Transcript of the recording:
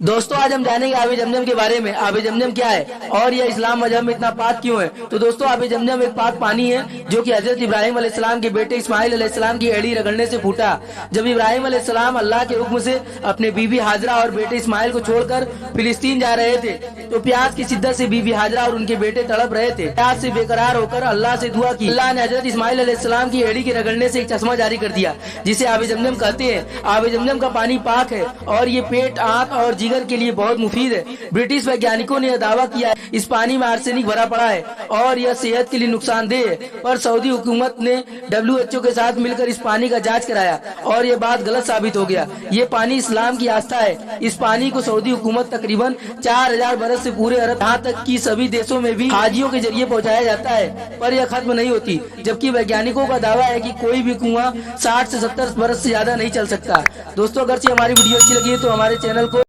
दोस्तों आज हम जानेंगे आबे जमजम के बारे में। आबे जमजम क्या है और यह इस्लाम मजहब में इतना पाक क्यों है। तो दोस्तों आबे जमजम एक पाक पानी है जो कि हजरत इब्राहिम अलैहिस्सलाम के बेटे इस्माइल अलैहिस्सलाम की एड़ी रगड़ने से फूटा। जब इब्राहिम अलैहिस्सलाम अल्लाह के हुक्म से अपने बीबी हाजरा और बेटे इस्माइल को छोड़कर फिलिस्तीन जा रहे थे तो प्यास की शिद्दत से बीबी हाजरा और उनके बेटे तड़प रहे थे। प्यास से बेकरार होकर अल्लाह से दुआ की। अल्लाह ने हजरत इस्माइल अलैहिस्सलाम की एड़ी के रगड़ने से एक चश्मा जारी कर दिया जिसे आबे जमजम कहते हैं। आबे जमजम का पानी पाक है और ये पेट, आंख और जिगर के लिए बहुत मुफीद है। ब्रिटिश वैज्ञानिकों ने यह दावा किया है इस पानी में आर्सेनिक भरा पड़ा है और यह सेहत के लिए नुकसानदेह है, पर सऊदी हुकूमत ने WHO के साथ मिलकर इस पानी का जांच कराया और ये बात गलत साबित हो गया। ये पानी इस्लाम की आस्था है। इस पानी को सऊदी हुकूमत तकरीबन 4000 बरस से पूरे अरब, यहाँ तक कि सभी देशों में भी हाजियों के जरिए पहुँचाया जाता है, पर यह खत्म नहीं होती। जबकि वैज्ञानिकों का दावा है कि कोई भी कुआं 60 से 70 बरस से ज्यादा नहीं चल सकता। दोस्तों अगर हमारी वीडियो अच्छी लगी है तो हमारे चैनल को